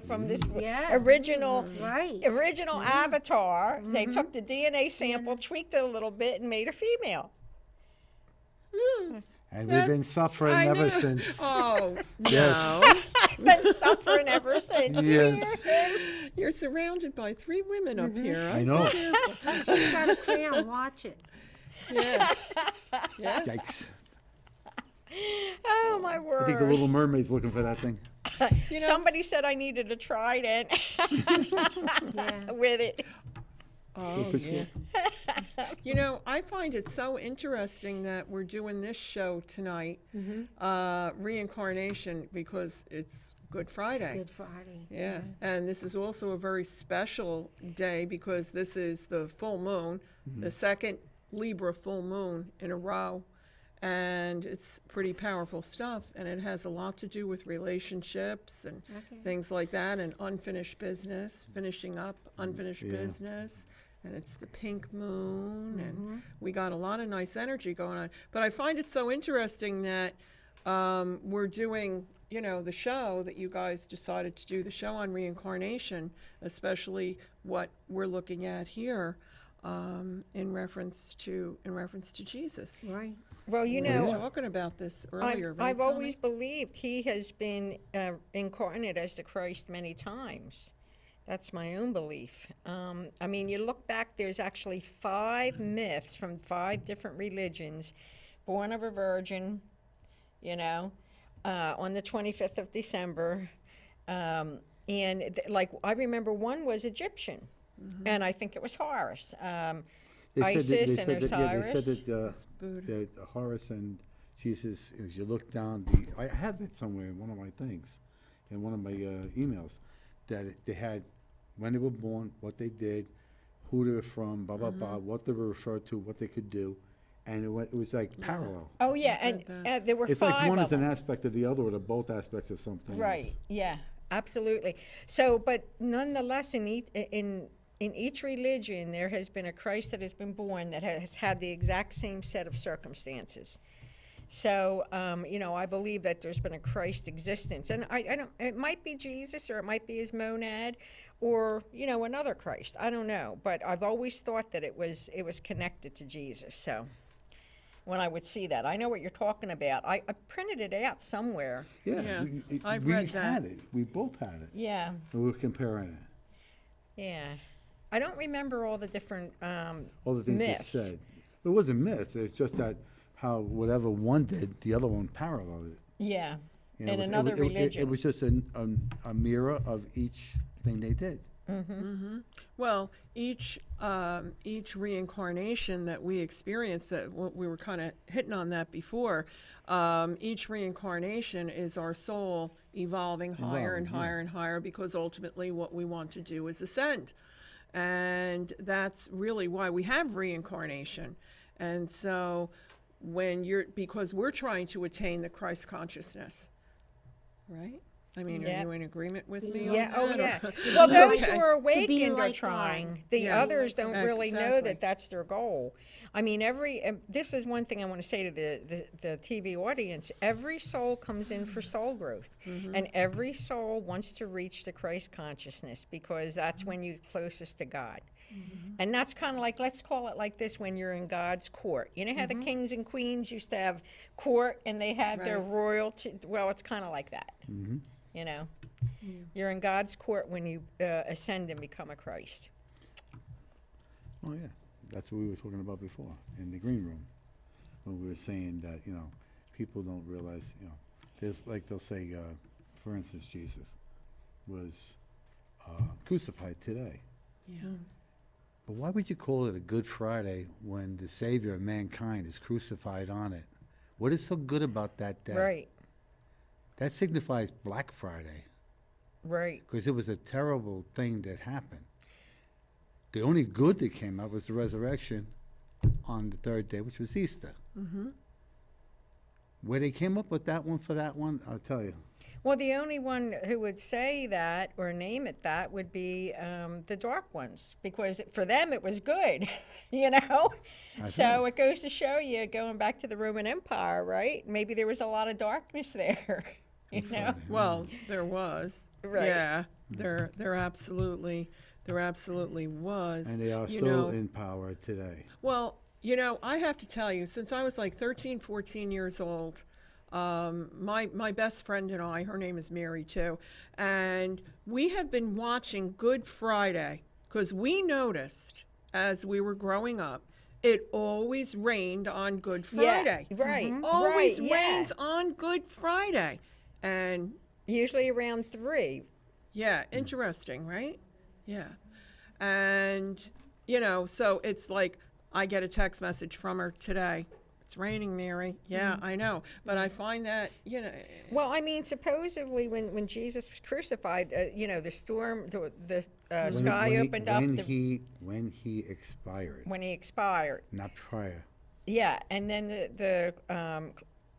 from this Yeah. original Right. avatar. They took the DNA sample, tweaked it a little bit, and made a female. And we've been suffering I ever knew. since. Oh, Yes. Been suffering ever since. Yes. you're surrounded by three women up here. I know. She's got a crown. Watch it. Yeah. Yeah. Yikes. Oh my I think the word! Little Mermaid's looking for that thing. You know- Somebody said I needed a trident Yeah. with it. Oh, Push yeah. You know, I find it so interesting that we're doing this show tonight, Reincarnation, because it's Good Friday. Good Friday. Yeah, and this is also a very special day because this is the full moon, the second Libra full moon in a row, and it's pretty powerful stuff, and it has a lot to do with relationships and things like that, and unfinished business, finishing up unfinished business. And it's the pink moon, and we got a lot of nice energy going on. But I find it so interesting that we're doing, the show, that you guys decided to do the show on reincarnation, especially what we're looking at here in reference to Jesus. Right. Well, We were talking about this earlier. right, I've Tommy? always believed he has been incarnate as the Christ many times. That's my own belief. I mean, you look back, there's actually 5 myths from 5 different religions. Born of a virgin, on the 25th of December. I remember one was Egyptian, and I think it was Horus. Isis and Osiris. They said that Buddha. Horus and Jesus, if you look down, I have it somewhere in one of my things, in one of my emails, that they had when they were born, what they did, who they were from, blah, blah, blah, what they were referred to, what they could do, and it was like parallel. Oh, yeah, I've and heard there were It's five like one of is an them. aspect of the other, or they're both aspects of something Right, else. yeah, absolutely. So, but nonetheless, in each religion, there has been a Christ that has been born that has had the exact same set of circumstances. So, I believe that there's been a Christ existence, and I don't. It might be Jesus, or it might be his monad, or another Christ. I don't know, but I've always thought that it was connected to Jesus. So, when I would see that, I know what you're talking about. I printed it out somewhere. Yeah, I've we read that. had it. We both had it. Yeah, And we were comparing it. yeah. I don't remember all the different All the things myths. it said. It wasn't myths. It's just that how whatever one did, the other one paralleled it. Yeah, You know, in it was- another it religion. was just a mirror of each thing they did. Well, each reincarnation that we experience, we were kind of hitting on that before. Each reincarnation is our soul evolving higher and Evolving, yeah. higher and higher, because ultimately what we want to do is ascend, and that's really why we have reincarnation. And so, because we're trying to attain the Christ consciousness, right? I mean, Yeah. are you in agreement with me on Yeah, that? oh or- yeah. Well, those Okay. who are awakened are like trying. The Yeah. others don't really know Exactly. that that's their goal. I mean, this is one thing I want to say to the TV audience. Every soul comes in for soul growth, and every soul wants to reach the Christ consciousness, because that's when you're closest to God. And that's kind of like, let's call it like this, when you're in God's court. You know how the kings and queens used to have court and they had their Right. royalty? Well, it's kind of like that. You know, you're in God's court when you ascend and become a Christ. Oh, yeah. That's what we were talking about before in the green room. When we were saying that, people don't realize, there's like they'll say, for instance, Jesus was crucified today. Yeah. But why would you call it a Good Friday when the Savior of mankind is crucified on it? What is so good about that day? Right, That signifies Black Friday, right. because it was a terrible thing that happened. The only good that came out was the resurrection on the third day, which was Easter. Where they came up with that one for that one, I'll tell you. Well, the only one who would say that or name it that would be the dark ones, because for them it was good, So it goes to show you, going back to the Roman Empire, right? Maybe there was a lot of darkness there, Well, there was. Right. Yeah, there absolutely was. And they are you still know. in power today. Well, I have to tell you, since I was like 13, 14 years old, my best friend and I, her name is Mary too, and we have been watching Good Friday, because we noticed as we were growing up, it always rained on Good Friday. Yeah, right, Always right, yeah. rains on Good Friday. And Usually around 3. yeah, interesting, right? Yeah. And, so it's like I get a text message from her today. It's raining, Mary. Yeah, I know. But I find that, Well, I mean, supposedly when Jesus was crucified, the storm, the sky opened up When he expired, when he expired. not prior. Yeah, and then the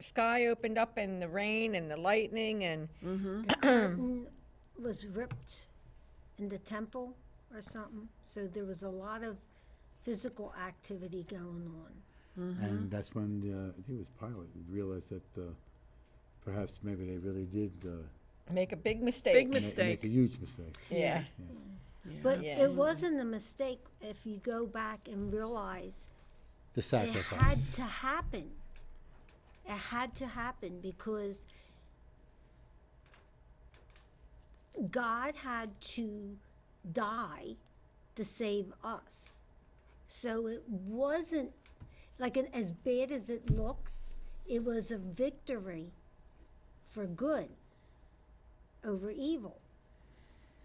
sky opened up, and the rain and the lightning and Curtain was ripped in the temple or something, so there was a lot of physical activity going on. And that's when I think it was Pilate realized that perhaps maybe they really did make a big mistake. Big make mistake. a huge mistake. Yeah. But Yeah. it wasn't a mistake if you go back and realize The it had sacrifice. to happen. It had to happen because God had to die to save us. So it wasn't like as bad as it looks, it was a victory for good over evil.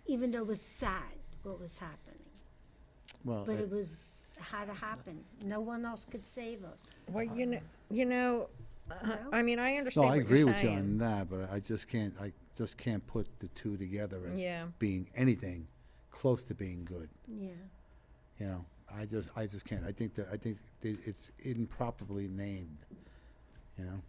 Even though it was sad what was happening. Well, But it had to happen. No one else could save us. Well, I mean, I No, understand I what agree you're with you saying. on that, but I just can't put the two together as Yeah. being anything close to being good. Yeah. You know, I just can't. I think that it's improperly named. You know,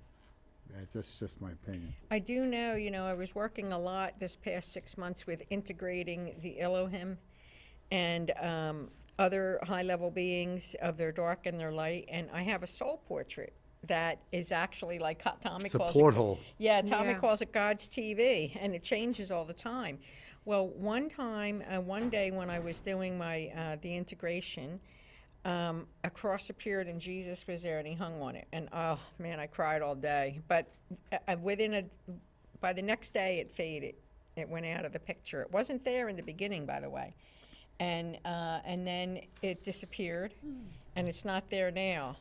that's just my opinion. I do know, I was working a lot this past 6 months with integrating the Elohim and other high-level beings of their dark and their light, and I have a soul portrait that is actually like Tommy It's a calls porthole. it. Yeah, Tommy Yeah. calls it God's TV, and it changes all the time. Well, one day when I was doing my the integration, a cross appeared and Jesus was there and he hung on it, and oh man, I cried all day. But by the next day, it faded. It went out of the picture. It wasn't there in the beginning, by the way, and then it disappeared, and it's not there now.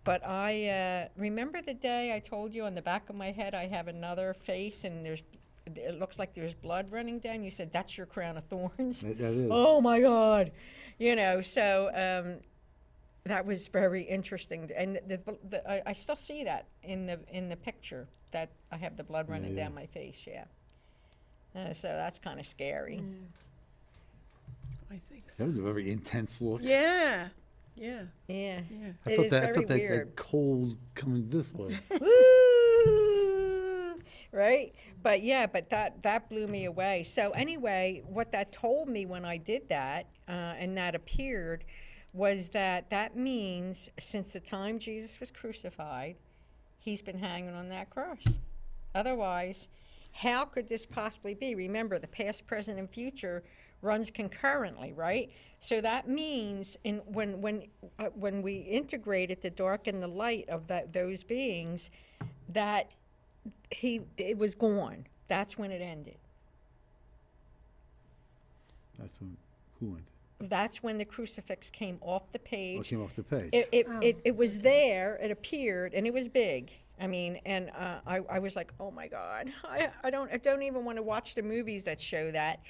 But I remember the day I told you on the back of my head I have another face, and it looks like there's blood running down. You said that's your crown of thorns. That is. Oh my God, so that was very interesting, and I still see that in the picture that I have the blood running Yeah. down my face. Yeah, so that's kind of scary. I think so. That was a very intense look. Yeah. Yeah. Yeah, Yeah. I it felt is that. I very felt that weird. cold coming this way. Woo! Right? But yeah, that blew me away. So anyway, what that told me when I did that, and that appeared, was that means since the time Jesus was crucified, he's been hanging on that cross. Otherwise, how could this possibly be? Remember, the past, present, and future runs concurrently, right? So that means when we integrated the dark and the light of those beings, that it was gone. That's when it ended. That's when who went? That's when the crucifix came off the Oh, it page. came off the page. It was there, it appeared, and it was big. I mean, and I was like, oh my God, I don't even want to watch the movies that show that.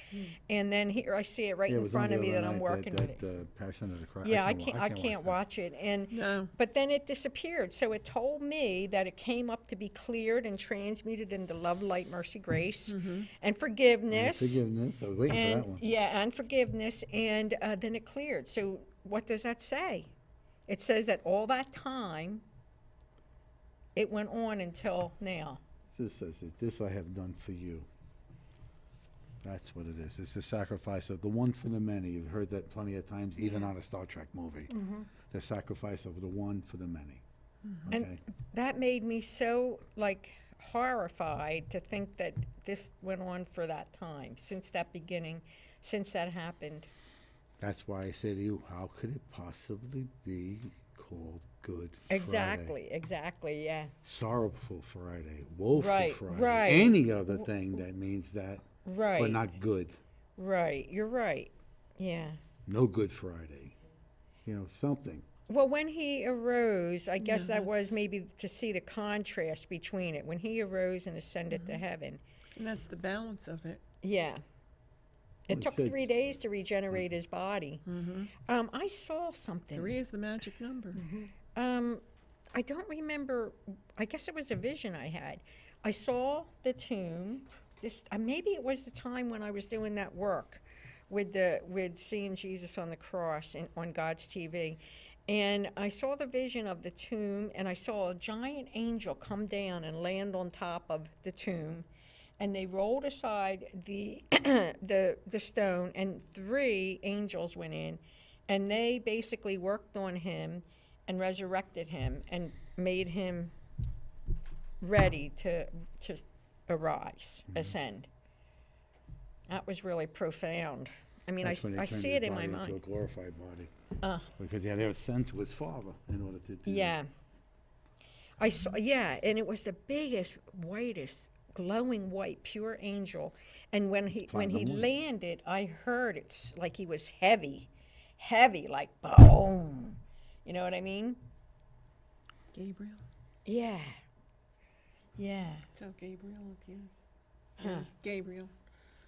And then here I see it right Yeah, it in was on front of the me other that I'm night, working with it. Passion of the Christ. Yeah, I can't watch it. And No. but then it disappeared. So it told me that it came up to be cleared and transmuted into love, light, mercy, grace, and forgiveness. Forgiveness. I was waiting for that one. Yeah, and forgiveness, and then it cleared. So what does that say? It says that all that time, it went on until now. Just says that this I have done for you. That's what it is. It's the sacrifice of the one for the many. You've heard that plenty of times, even on a Star Trek movie. The sacrifice of the one for the many. Okay. And that made me so, horrified to think that this went on for that time, since that beginning, since that happened. That's why I say to you, how could it possibly be called Good Friday? Exactly, yeah. Sorrowful Friday, woeful Right, Friday, right. any other thing that means that, Right. but not good. Right, you're right. Yeah. No Good Friday. Something. Well, when he arose, I guess that was maybe to see the contrast between it. When he arose and ascended to heaven. And that's the balance of it. Yeah. It Well, took it said- 3 days to regenerate his body. I saw something. 3 is the magic number. I don't remember. I guess it was a vision I had. I saw the tomb. Maybe it was the time when I was doing that work with seeing Jesus on the cross on God's TV, and I saw the vision of the tomb, and I saw a giant angel come down and land on top of the tomb, and they rolled aside the the stone, and 3 angels went in, and they basically worked on him and resurrected him and made him ready to arise, ascend. That was really profound. I mean, That's when he I turned see his it in my body into mind. a glorified body. Because he had to ascend to his Father in order to do Yeah. I saw, and it was the biggest, whitest, glowing white, pure angel. And when he Platinum white. landed, I heard it's like he was heavy, like boom. You know what I mean? Gabriel. Yeah. Yeah. That's how Gabriel appears. Huh. Gabriel.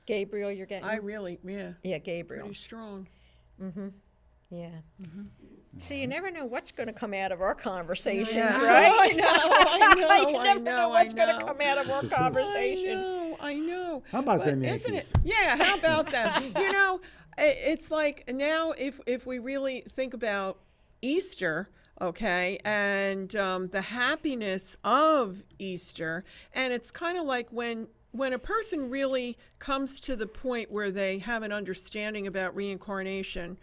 Gabriel, you're getting. I really, yeah. Yeah, Gabriel. Pretty strong. Yeah. So you never know what's going to come out of our conversations, Yeah. right? I know, you I never know, know what's I going know. to come out of our conversation. I know. How about But them isn't it? Yankees? Yeah, how about them? It's like now if we really think about Easter, okay, and the happiness of Easter, and it's kind of like when a person really comes to the point where they have an understanding about reincarnation,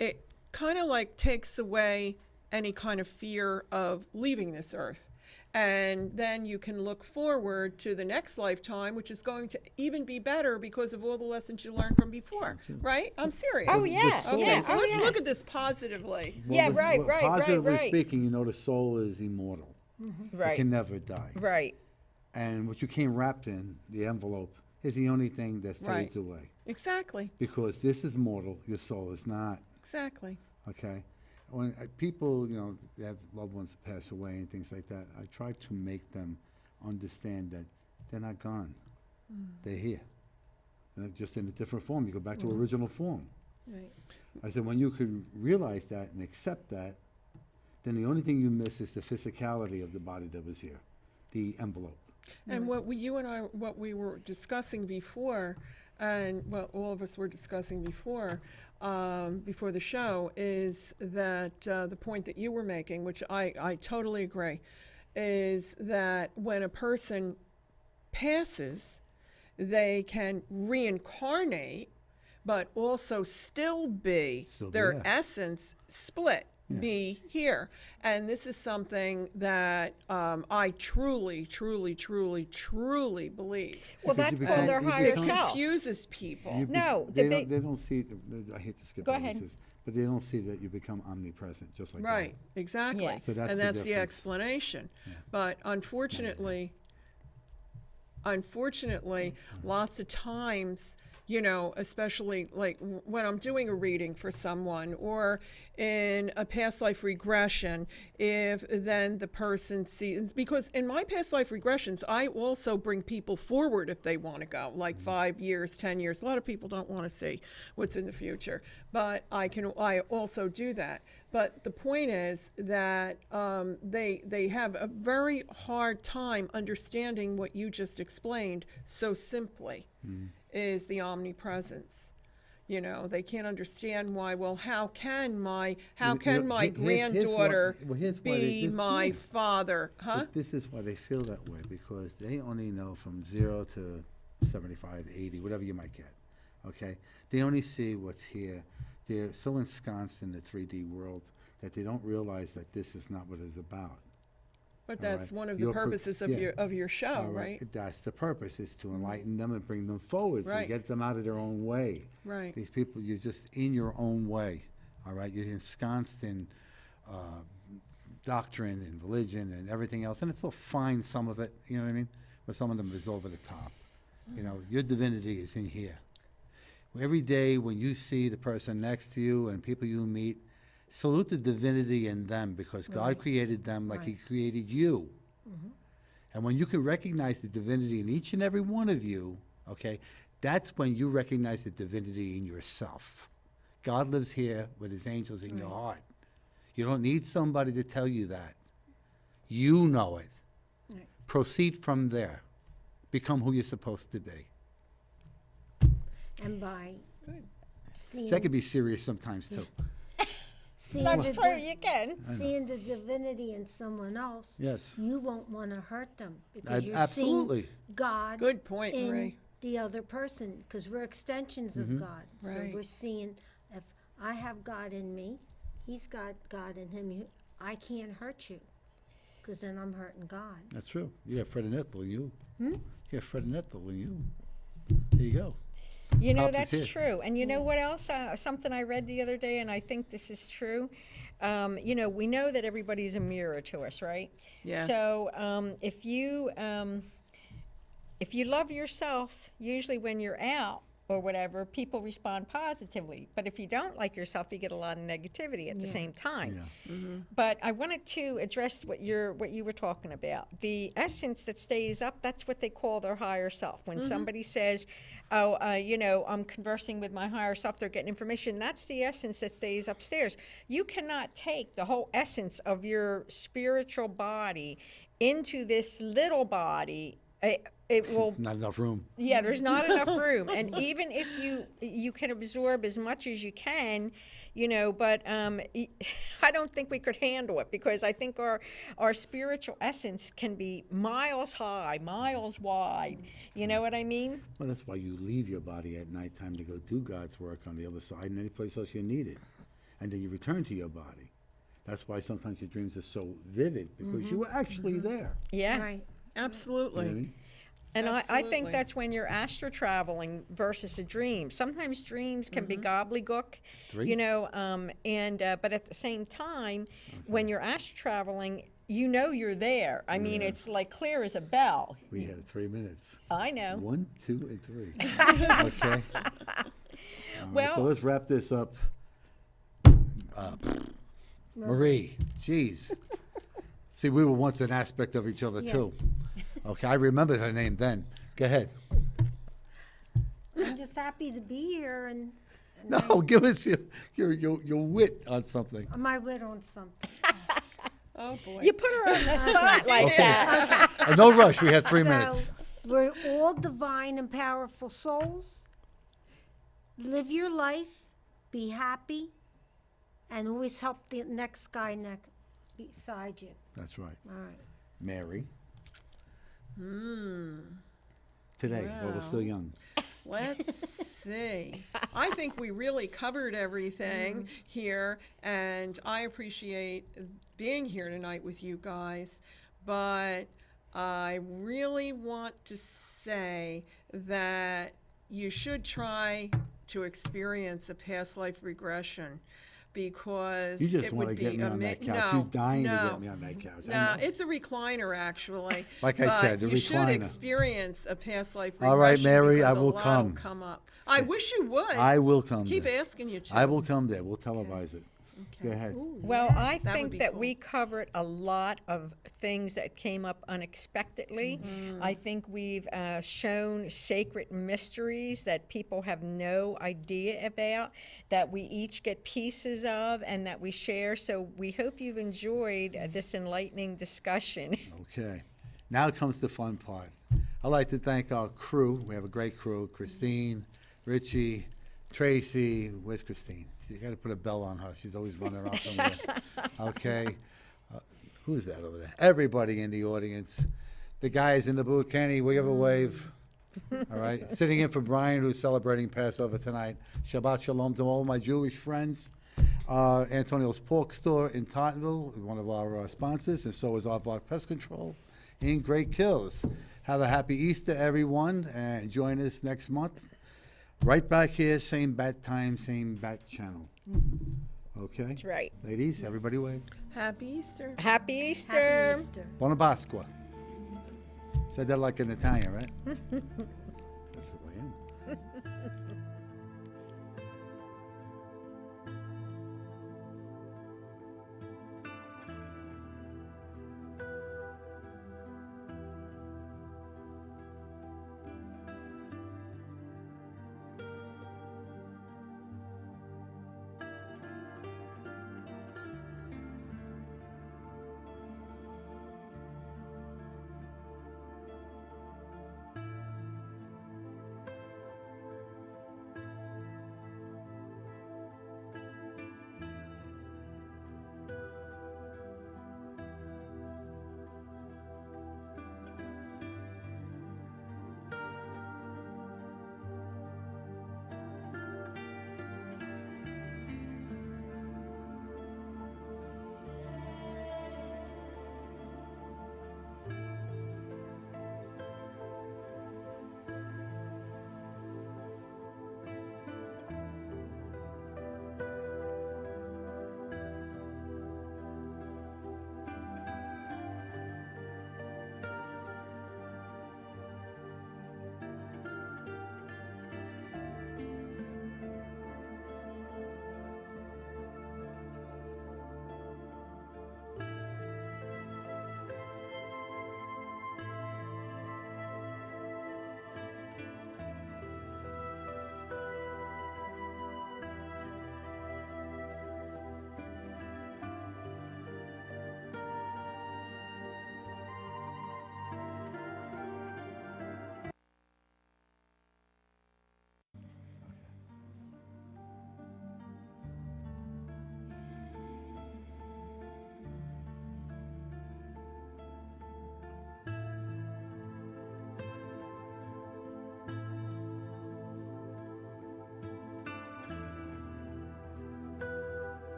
it kind of like takes away any kind of fear of leaving this earth. And then you can look forward to the next lifetime, which is going to even be better because of all the lessons you learned from before, right? I'm serious. Oh, yeah, Okay, yeah, so oh, let's yeah. look at this positively. Yeah, right, right, Positively right. speaking, the soul is immortal. It Right. can never die. Right. And what you came wrapped in, the envelope, is the only thing that Right. fades away. Exactly, Because this is mortal, your soul is not. exactly. Okay? When people, they have loved ones that pass away and things like that, I try to make them understand that they're not gone. They're here. And they're just in a different form. You go back to original form. Right. I said, when you can realize that and accept that, then the only thing you miss is the physicality of the body that was here, the envelope. And what we were discussing before, and what all of us were discussing before the show, is that the point that you were making, which I totally agree, is that when a person passes, they can reincarnate, but also still be Still be their there. essence split. Be here. And this is something that I truly, truly, truly, truly believe. Well, Because that's you called become- their you higher It become- self. confuses people. You be- No, the they big- don't see. I hate to skip Go over ahead. this, but they don't see that you become omnipresent, just like Right, God. exactly. Yeah. So that's And the that's the difference. explanation. But unfortunately, lots of times, especially like when I'm doing a reading for someone or in a past life regression, if then the person sees, because in my past life regressions, I also bring people forward if they want to go, like 5 years, 10 years. A lot of people don't want to see what's in the future, but I also do that. But the point is that they have a very hard time understanding what you just explained so simply, is the omnipresence. They can't understand why. Well, how can my granddaughter here's why be my father? Huh? But this is why they feel that way, because they only know from 0 to 75, 80, whatever you might get. Okay, they only see what's here. They're so ensconced in the 3D world that they don't realize that this is not what it's about. But All that's right. one of the Your purposes of your show, All right? That's the purpose, is to enlighten them and bring them forward, so Right. get them out of their own way. Right. These people, you're just in your own way, all right? You're ensconced in doctrine and religion and everything else, and it's all fine, some of it, you know what I mean? But some of them is over the top. Your divinity is in here. Every day when you see the person next to you and people you meet, salute the divinity in them, because God created them like He created you. And when you can recognize the divinity in each and every one of you, okay, that's when you recognize the divinity in yourself. God lives here with His angels in your heart. You don't need somebody to tell you that. You know it. Proceed from there. Become who you're supposed to be. And by seeing, That could be serious sometimes too. seeing, That's the, true, you can. seeing the divinity in someone else, Yes. you won't want to hurt them because you're Absolutely. seeing God Good point, in Marie. the other person, because we're extensions of God. So Right. we're seeing, if I have God in me, He's got God in him. I can't hurt you, because then I'm hurting God. That's true. You have Fred and Ethel in you. You have Fred and Ethel in you. There you go. Pops is That's here. true. And you know what else? Something I read the other day, and I think this is true. We know that everybody's a mirror to us, right? Yes. So if you love yourself, usually when you're out, or whatever, people respond positively. But if you don't like yourself, you get a lot of negativity at the same time. Yeah. But I wanted to address what you were talking about. The essence that stays up, that's what they call their higher self. When somebody says, oh, you know, I'm conversing with my higher self, they're getting information, that's the essence that stays upstairs. You cannot take the whole essence of your spiritual body into this little body. It will, Not enough room. yeah, there's not enough room. And even if you can absorb as much as you can, you know, but I don't think we could handle it, because I think our spiritual essence can be miles high, miles wide. You know what I mean? Well, that's why you leave your body at nighttime to go do God's work on the other side and any place else you need it. And then you return to your body. That's why sometimes your dreams are so vivid, because you were actually there. Yeah. Right. You know Absolutely. what I mean? And I think Absolutely. that's when you're astro traveling versus a dream. Sometimes dreams can be gobbledygook, Three? you know, but at the same time, when you're astro traveling, you know you're there. I mean, it's like clear as a bell. We had 3 minutes. I know. 1, 2, and 3. Okay. All right, Well- so let's wrap this up. Marie, jeez. See, we were once an aspect of each other Yes. too. Okay, I remembered her name then. Go ahead. I'm just happy to be here and No, give us your wit on something. my wit on something. Oh, boy. You put her on the spot like that. No rush. We had 3 minutes. So, we're all divine and powerful souls. Live your life, be happy, and always help the next guy beside you. That's right. All right. Mary. Today, while we're still young. Let's see. I think we really covered everything here, and I appreciate being here tonight with you guys. But I really want to say that you should try to experience a past life regression, because You just it want to would get be me on that couch. No, You're dying to no. get me on that couch. I No, know. it's a recliner, actually. Like I but said, the you should recliner. experience a past life regression. All right, Mary, I because a will lot come. come up. I wish you would. I will come Keep there. asking you to. I will come there. We'll televise it. Go ahead. Well, I That would think be that cool. we covered a lot of things that came up unexpectedly. I think we've shown sacred mysteries that people have no idea about, that we each get pieces of and that we share. So we hope you've enjoyed this enlightening discussion. Okay. Now comes the fun part. I'd like to thank our crew. We have a great crew. Christine, Richie, Tracy. Where's Christine? You got to put a bell on her. She's always running around somewhere. Okay. Who's that over there? Everybody in the audience. The guys in the booth. Kenny, we give a wave. All right. Sitting in for Brian, who's celebrating Passover tonight. Shabbat shalom to all my Jewish friends. Antonio's Pork Store in Tottenville, one of our sponsors, and so is Aardvark Pest Control in Great Kills. Have a happy Easter, everyone, and join us next month. Right back here, same bat time, same bat channel. Okay? That's right. Ladies, everybody wave. Happy Easter. Happy Easter. Happy Easter. Buona Pasqua. Said that like an Italian, right?